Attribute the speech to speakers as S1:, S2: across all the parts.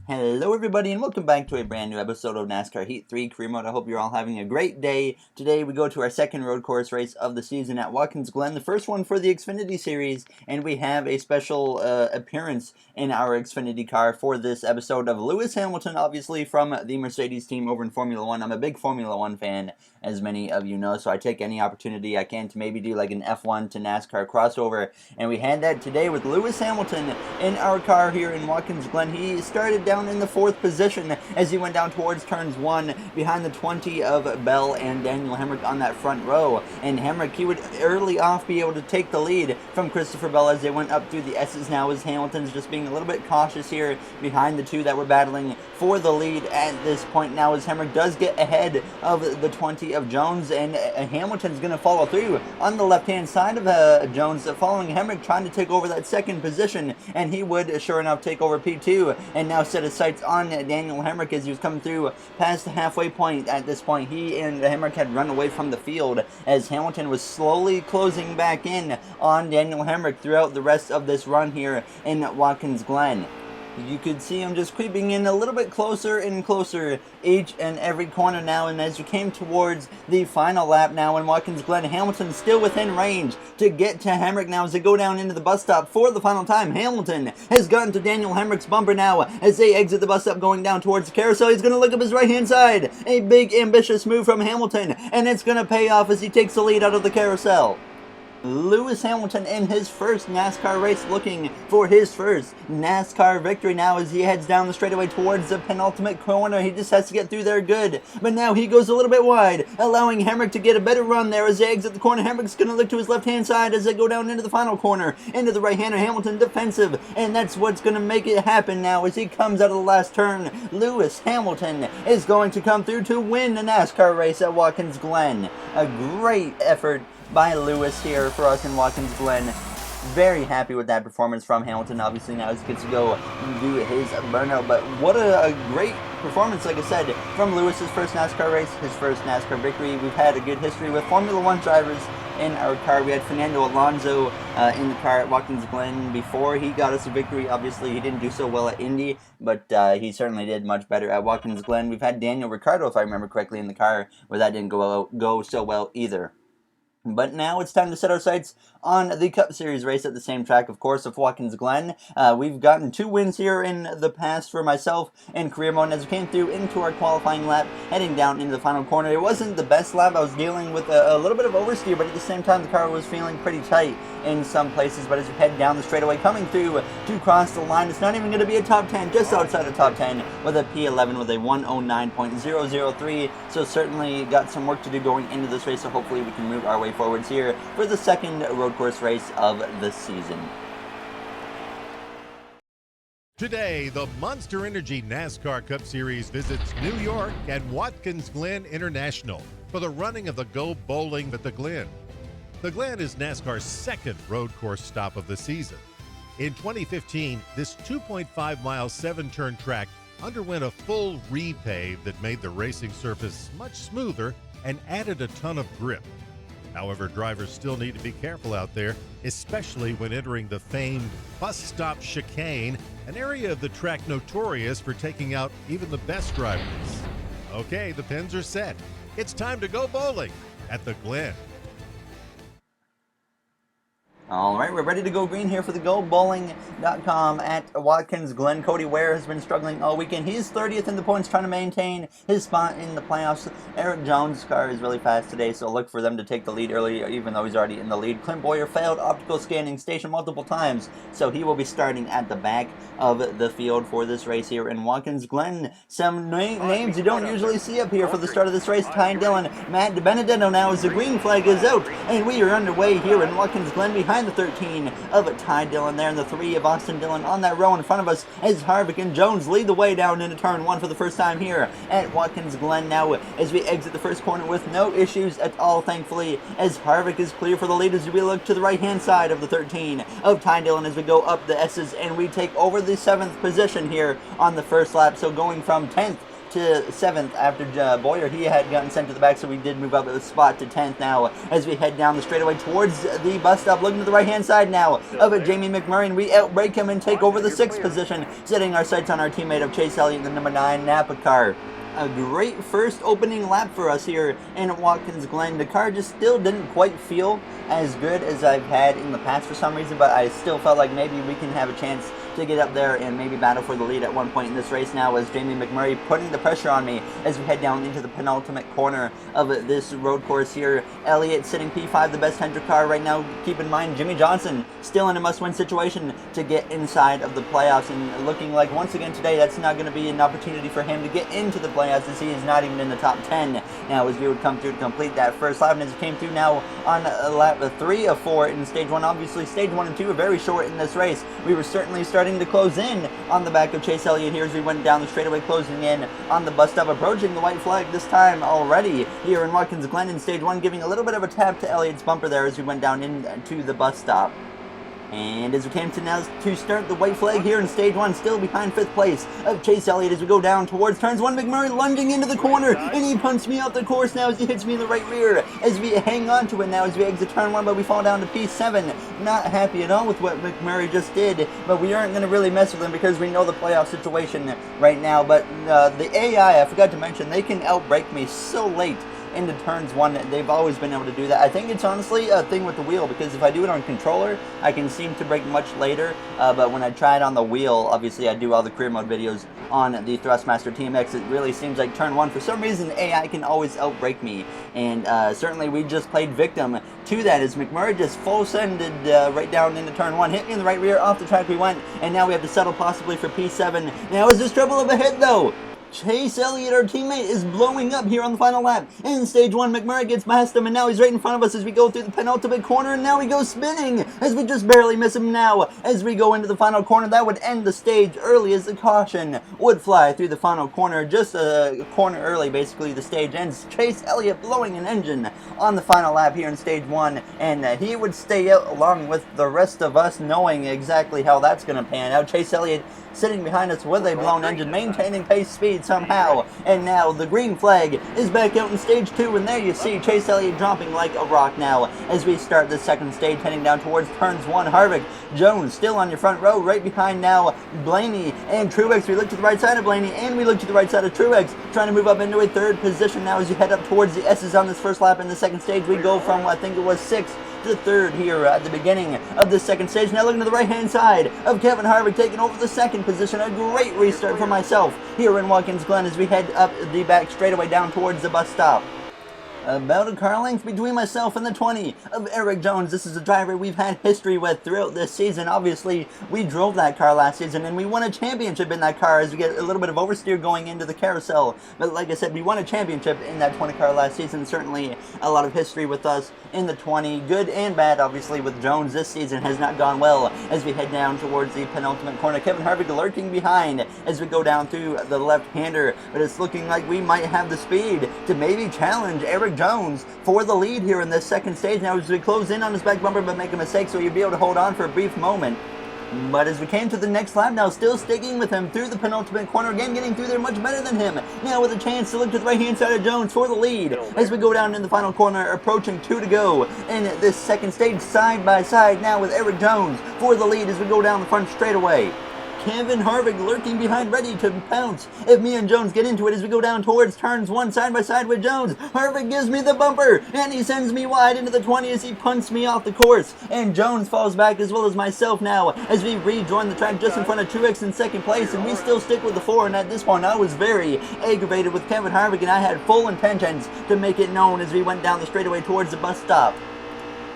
S1: Hello everybody and welcome back to a brand new episode of NASCAR Heat 3 Career Mode. I hope you're all having a great day. Today we go to our second road course race of the season at Watkins Glen, the first one for the Xfinity Series, and we have a special appearance in our Xfinity car for this episode of Lewis Hamilton, obviously from the Mercedes team over in Formula 1. I'm a big Formula 1 fan, as many of you know, so I take any opportunity I can to maybe do like an F1 to NASCAR crossover, and we had that today with Lewis Hamilton in our car here in Watkins Glen. He started down in the fourth position as he went down towards turns 1 behind the 20 of Bell and Daniel Hemrick on that front row, and Hemrick, he would early off be able to take the lead from Christopher Bell as they went up through the S's. Now as Hamilton's just being a little bit cautious here behind the two that were battling for the lead at this point. Now as Hemrick does get ahead of the 20 of Jones, and Hamilton's going to follow through on the left hand side of Jones, following Hemrick, trying to take over that second position, and he would sure enough take over P2 and now set his sights on Daniel Hemrick as he was coming through past the halfway point. At this point, he and Hemrick had run away from the field as Hamilton was slowly closing back in on Daniel Hemrick throughout the rest of this run here in Watkins Glen. You could see him just creeping in a little bit closer and closer each and every corner now, and as you came towards the final lap now in Watkins Glen, Hamilton still within range to get to Hemrick now as they go down into the bus stop for the final time. Hamilton has gotten to Daniel Hemrick's bumper now as they exit the bus stop going down towards the carousel. He's going to look up his right hand side. A big ambitious move from Hamilton, and it's going to pay off as he takes the lead out of the carousel. Lewis Hamilton in his first NASCAR race, looking for his first NASCAR victory now as he heads down the straightaway towards the penultimate corner. He just has to get through there good, but now he goes a little bit wide, allowing Hemrick to get a better run there as they exit the corner. Hemrick's going to look to his left hand side as they go down into the final corner, into the right hander. Hamilton defensive, and that's what's going to make it happen now as he comes out of the last turn. Lewis Hamilton is going to come through to win the NASCAR race at Watkins Glen. A great effort by Lewis here for us in Watkins Glen. Very happy with that performance from Hamilton. Obviously now he gets to go do his burnout, but what a great performance, like I said, from Lewis's first NASCAR race, his first NASCAR victory. We've had a good history with Formula 1 drivers in our car. We had Fernando Alonso in the car at Watkins Glen before he got us a victory. Obviously he didn't do so well at Indy, but he certainly did much better at Watkins Glen. We've had Daniel Ricciardo, if I remember correctly, in the car where that didn't go so well either. But now it's time to set our sights on the Cup Series race at the same track, of course, of Watkins Glen. We've gotten 2 wins here in the past for myself in career mode as we came through into our qualifying lap, heading down into the final corner. It wasn't the best lap. I was dealing with a little bit of oversteer, but at the same time the car was feeling pretty tight in some places. But as we head down the straightaway, coming through to cross the line, it's not even going to be a top 10, just outside of top 10 with a P11 with a 109.003. So certainly got some work to do going into this race, so hopefully we can move our way forwards here for the second road course race of the season.
S2: Today, the Monster Energy NASCAR Cup Series visits New York and Watkins Glen International for the running of the Go Bowling at the Glen. The Glen is NASCAR's second road course stop of the season. In 2015, this 2.5-mile 7-turn track underwent a full repave that made the racing surface much smoother and added a ton of grip. However, drivers still need to be careful out there, especially when entering the famed bus stop chicane, an area of the track notorious for taking out even the best drivers. Okay, the pins are set. It's time to go bowling at the Glen.
S1: Alright, we're ready to go green here for the GoBowling.com at Watkins Glen. Cody Ware has been struggling all weekend. He's 30th in the points, trying to maintain his spot in the playoffs. Eric Jones' car is really fast today, so look for them to take the lead early, even though he's already in the lead. Clint Boyer failed optical scanning station multiple times, so he will be starting at the back of the field for this race here in Watkins Glen. Some names you don't usually see up here for the start of this race. Ty Dillon, Matt DiBenedetto now as the green flag is out, and we are underway here in Watkins Glen behind the 13 of Ty Dillon there and the 3 of Austin Dillon on that row in front of us as Harvick and Jones lead the way down into turn 1 for the first time here at Watkins Glen now as we exit the first corner with no issues at all, thankfully, as Harvick is clear for the lead as we look to the right hand side of the 13 of Ty Dillon as we go up the S's and we take over the 7th position here on the first lap, so going from 10th to 7th after Boyer. He had gotten sent to the back, so we did move up a spot to 10th now as we head down the straightaway towards the bus stop, looking to the right-hand side now of Jamie McMurray, and we outbrake him and take over the 6th position, setting our sights on our teammate of Chase Elliott in the number 9 Napa car. A great first opening lap for us here in Watkins Glen. The car just still didn't quite feel as good as I've had in the past for some reason, but I still felt like maybe we can have a chance to get up there and maybe battle for the lead at one point in this race now, as Jamie McMurray putting the pressure on me as we head down into the penultimate corner of this road course here. Elliott sitting P5, the best Hendrick car right now. Keep in mind, Jimmy Johnson still in a must-win situation to get inside of the playoffs, and looking like once again today that's not going to be an opportunity for him to get into the playoffs, as he is not even in the top 10 now as we would come through to complete that first lap. And as we came through now on lap 3 of 4 in stage 1, obviously stage 1 and 2 are very short in this race. We were certainly starting to close in on the back of Chase Elliott here as we went down the straightaway, closing in on the bus stop, approaching the white flag this time already here in Watkins Glen in stage 1, giving a little bit of a tap to Elliott's bumper there as we went down into the bus stop. And as we came to now to start the white flag here in stage 1, still behind 5th place of Chase Elliott as we go down towards turns 1. McMurray lunging into the corner, and he punts me off the course now as he hits me in the right rear as we hang on to it now as we exit turn 1, but we fall down to P7. Not happy at all with what McMurray just did, but we aren't going to really mess with him because we know the playoff situation right now. But the AI, I forgot to mention, they can outbrake me so late into turns 1. They've always been able to do that. I think it's honestly a thing with the wheel, because if I do it on controller, I can seem to brake much later, but when I try it on the wheel, obviously I do all the career mode videos on the Thrustmaster TMX, it really seems like turn 1, for some reason, AI can always outbrake me, and certainly we just played victim to that as McMurray just full-sended right down into turn 1, hit me in the right rear, off the track we went, and now we have to settle possibly for P7. Now is this trouble up ahead though? Chase Elliott, our teammate, is blowing up here on the final lap. In stage 1, McMurray gets past him, and now he's right in front of us as we go through the penultimate corner, and now he goes spinning as we just barely miss him now. As we go into the final corner, that would end the stage early as the caution would fly through the final corner. Just a corner early, basically, the stage ends. Chase Elliott blowing an engine on the final lap here in stage 1, and he would stay out along with the rest of us, knowing exactly how that's going to pan out. Chase Elliott sitting behind us with a blown engine, maintaining pace speed somehow. And now the green flag is back out in stage 2, and there you see Chase Elliott dropping like a rock now as we start the second stage, heading down towards turns 1. Harvick, Jones still on your front row, right behind now Blaney and Truex. We look to the right side of Blaney, and we look to the right side of Truex, trying to move up into a 3rd position now as you head up towards the S's on this first lap. In the second stage, we go from, I think it was 6th to 3rd here at the beginning of the second stage. Now looking to the right-hand side of Kevin Harvick, taking over the 2nd position. A great restart for myself here in Watkins Glen as we head up the back straightaway down towards the bus stop. About a car length between myself and the 20 of Eric Jones. This is a driver we've had history with throughout this season. Obviously, we drove that car last season, and we won a championship in that car as we get a little bit of oversteer going into the carousel. But like I said, we won a championship in that 20 car last season. Certainly a lot of history with us in the 20. Good and bad, obviously, with Jones this season has not gone well as we head down towards the penultimate corner. Kevin Harvick lurking behind as we go down through the left-hander. But it's looking like we might have the speed to maybe challenge Eric Jones for the lead here in this second stage. Now as we close in on his back bumper but make a mistake, so you'll be able to hold on for a brief moment. But as we came to the next lap now, still sticking with him through the penultimate corner, again getting through there much better than him. Now with a chance to look to the right-hand side of Jones for the lead as we go down in the final corner, approaching 2 to go in this second stage, side by side now with Eric Jones for the lead as we go down the front straightaway. Kevin Harvick lurking behind, ready to pounce if me and Jones get into it as we go down towards turns 1, side by side with Jones. Harvick gives me the bumper, and he sends me wide into the 20 as he punts me off the course. And Jones falls back as well as myself now as we rejoin the track just in front of Truex in 2nd place, and we still stick with the 4. And at this point, I was very aggravated with Kevin Harvick, and I had full intentions to make it known as we went down the straightaway towards the bus stop.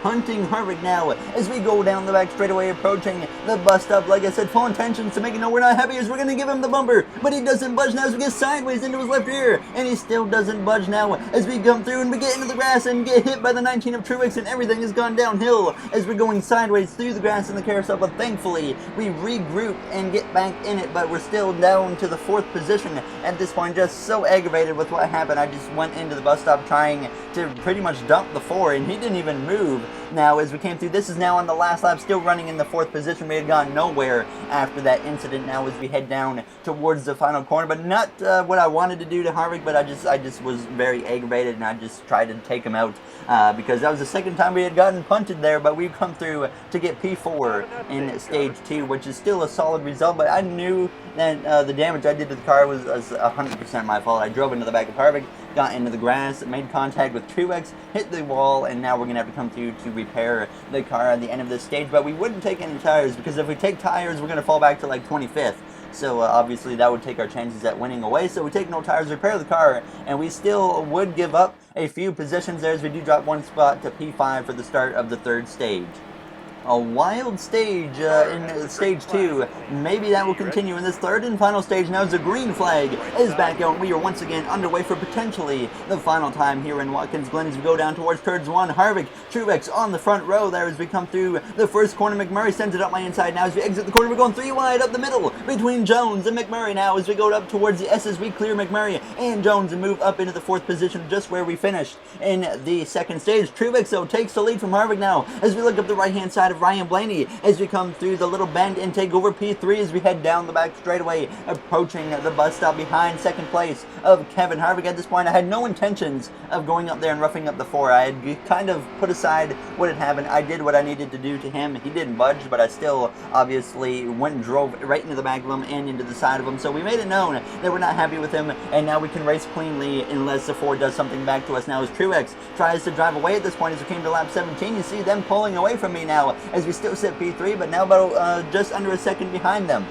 S1: Hunting Harvick now as we go down the back straightaway, approaching the bus stop. Like I said, full intentions to make it know we're not happy as we're going to give him the bumper, but he doesn't budge now as we get sideways into his left ear, and he still doesn't budge now as we come through and we get into the grass and get hit by the 19 of Truex, and everything has gone downhill as we're going sideways through the grass in the carousel. But thankfully we regroup and get back in it, but we're still down to the 4th position at this point. Just so aggravated with what happened, I just went into the bus stop trying to pretty much dump the 4, and he didn't even move Now, as we came through, this is now on the last lap, still running in the 4th position. We had gone nowhere after that incident. Now, as we head down towards the final corner, but not what I wanted to do to Harvick, but I just was very aggravated, and I just tried to take him out because that was the second time we had gotten punted there. But we've come through to get P4 in stage 2, which is still a solid result. But I knew that the damage I did to the car was 100% my fault. I drove into the back of Harvick, got into the grass, made contact with Truex, hit the wall, and now we're going to have to come through to repair the car at the end of this stage. But we wouldn't take any tires, because if we take tires, we're going to fall back to like 25th. So obviously that would take our chances at winning away. So we take no tires, repair the car, and we still would give up a few positions there, as we do drop one spot to P5 for the start of the 3rd stage. A wild stage in stage 2. Maybe that will continue in this 3rd and final stage. Now as the green flag is back out, we are once again underway for potentially the final time here in Watkins Glen as we go down towards turns 1. Harvick, Truex on the front row there as we come through the 1st corner. McMurray sends it up my inside. Now as we exit the corner, we're going 3 wide up the middle between Jones and McMurray. Now as we go up towards the S's, we clear McMurray and Jones and move up into the 4th position, just where we finished in the 2nd stage. Truex though takes the lead from Harvick now as we look up the right hand side of Ryan Blaney as we come through the little bend and take over P3 as we head down the back straightaway, approaching the bus stop behind 2nd place of Kevin Harvick. At this point, I had no intentions of going up there and roughing up the 4. I had kind of put aside what had happened. I did what I needed to do to him. He didn't budge, but I still obviously went and drove right into the back of him and into the side of him. So we made it known that we're not happy with him, and now we can race cleanly unless the 4 does something back to us. Now as Truex tries to drive away at this point, as we came to lap 17, you see them pulling away from me now as we still sit P3, but now about just under a second behind them.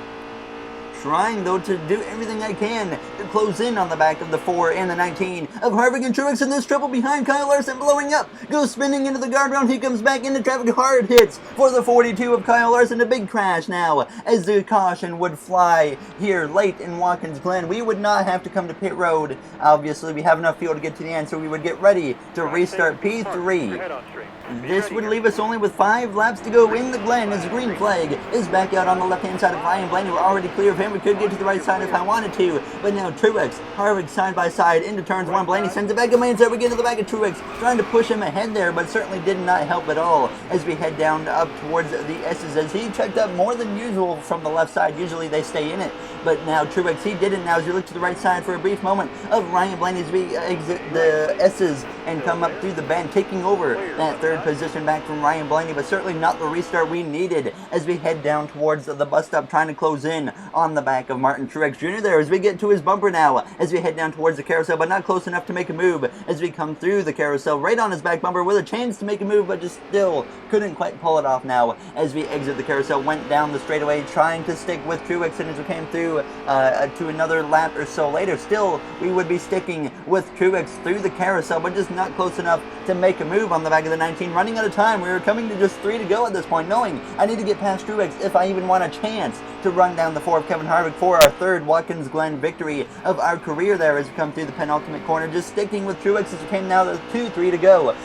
S1: Trying, though, to do everything I can to close in on the back of the 4 and the 19 of Harvick and Truex, in this triple behind Kyle Larson, blowing up, goes spinning into the guardrail. He comes back into traffic, hard hits for the 42 of Kyle Larson. A big crash now as the caution would fly here late in Watkins Glen. We would not have to come to pit road. Obviously, we have enough fuel to get to the end, so we would get ready to restart P3. This would leave us only with 5 laps to go in the Glen as the green flag is back out on the left-hand side of Ryan Blaney. We're already clear of him. We could get to the right side if I wanted to, but now Truex, Harvick side by side into turns 1. Blaney sends it back to my inside. We get to the back of Truex, trying to push him ahead there, but certainly did not help at all as we head down up towards the S's as he checked up more than usual from the left side. Usually they stay in it, but now Truex, he didn't. Now as you look to the right side for a brief moment of Ryan Blaney as we exit the S's and come up through the bend, taking over that 3rd position back from Ryan Blaney, but certainly not the restart we needed as we head down towards the bus stop, trying to close in on the back of Martin Truex Jr. there as we get to his bumper now as we head down towards the carousel, but not close enough to make a move as we come through the carousel right on his back bumper with a chance to make a move, but just still couldn't quite pull it off now as we exit the carousel. Went down the straightaway trying to stick with Truex, and as we came through to another lap or so later, still we would be sticking with Truex through the carousel, but just not close enough to make a move on the back of the 19. Running out of time, we were coming to just 3 to go at this point, knowing I need to get past Truex if I even want a chance to run down the 4 of Kevin Harvick for our 3rd Watkins Glen victory of our career there as we come through the penultimate corner, just sticking with Truex as we came now to 2-3 to go.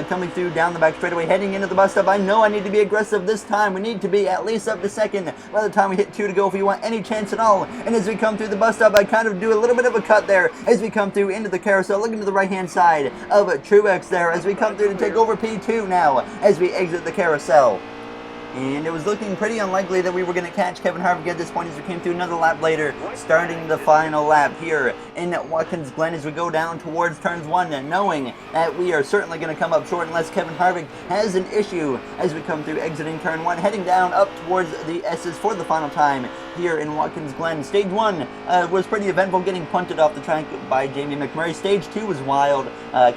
S1: Coming through down the back straightaway, heading into the bus stop. I know I need to be aggressive this time. We need to be at least up to 2nd by the time we hit 2 to go if we want any chance at all. And as we come through the bus stop, I kind of do a little bit of a cut there as we come through into the carousel, looking to the right hand side of Truex there as we come through to take over P2 now as we exit the carousel. And it was looking pretty unlikely that we were going to catch Kevin Harvick at this point as we came through another lap later, starting the final lap here in Watkins Glen as we go down towards turns 1, knowing that we are certainly going to come up short unless Kevin Harvick has an issue as we come through exiting turn 1, heading down up towards the S's for the final time here in Watkins Glen. Stage 1 was pretty eventful, getting punted off the track by Jamie McMurray. Stage 2 was wild.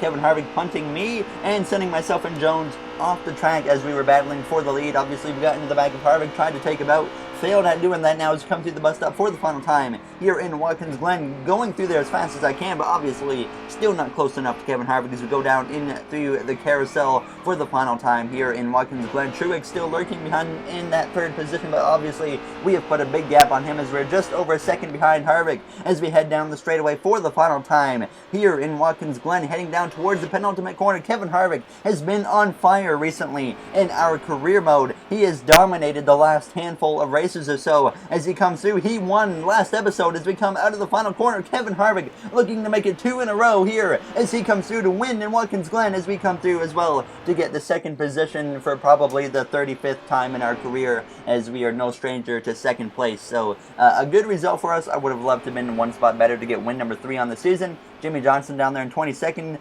S1: Kevin Harvick punting me and sending myself and Jones off the track as we were battling for the lead. Obviously, we got into the back of Harvick, tried to take him out, failed at doing that. Now as we come through the bus stop for the final time here in Watkins Glen, going through there as fast as I can, but obviously still not close enough to Kevin Harvick as we go down in through the carousel for the final time here in Watkins Glen. Truex still lurking behind in that 3rd position, but obviously we have put a big gap on him as we're just over a second behind Harvick as we head down the straightaway for the final time here in Watkins Glen, heading down towards the penultimate corner. Kevin Harvick has been on fire recently in our career mode. He has dominated the last handful of races or so as he comes through. He won last episode out as we come out of the final corner. Kevin Harvick looking to make it 2 in a row here as he comes through to win in Watkins Glen, as we come through as well to get the second position for probably the 35th time in our career, as we are no stranger to second place. So a good result for us. I would have loved to have been one spot better to get win number 3 on the season. Jimmy Johnson down there in 22nd.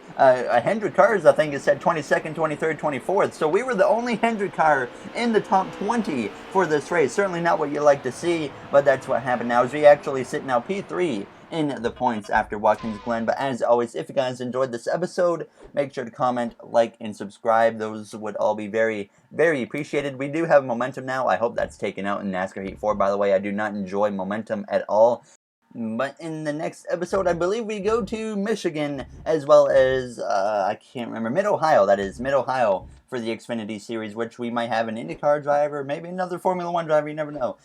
S1: Hendrick cars, I think, it said 22nd, 23rd, 24th. So we were the only Hendrick car in the top 20 for this race. Certainly not what you like to see, but that's what happened now, as we actually sit now P3 in the points after Watkins Glen. But as always, if you guys enjoyed this episode, make sure to comment, like, and subscribe. Those would all be very, very appreciated. We do have momentum now. I hope that's taken out in NASCAR Heat 4, by the way. I do not enjoy momentum at all. But in the next episode, I believe we go to Michigan, as well as, I can't remember, Mid-Ohio, that is, Mid-Ohio, for the Xfinity Series, which we might have an IndyCar driver, maybe another Formula 1 driver, you never know,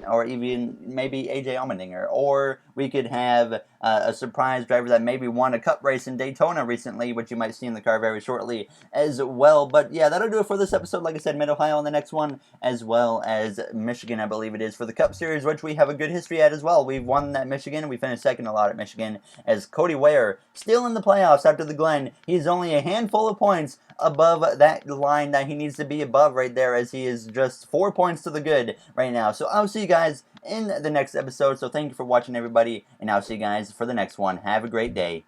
S1: or even maybe AJ Allmendinger, or we could have a surprise driver that maybe won a cup race in Daytona recently, which you might see in the car very shortly as well. But yeah, that'll do it for this episode. Like I said, Mid-Ohio on the next one, as well as Michigan, I believe it is, for the Cup Series, which we have a good history at as well. We've won at Michigan. We finished second a lot at Michigan, as Cody Ware still in the playoffs after the Glen. He's only a handful of points above that line that he needs to be above right there, as he is just 4 points to the good right now. So I'll see you guys in the next episode. So thank you for watching, everybody, and I'll see you guys for the next one. Have a great day.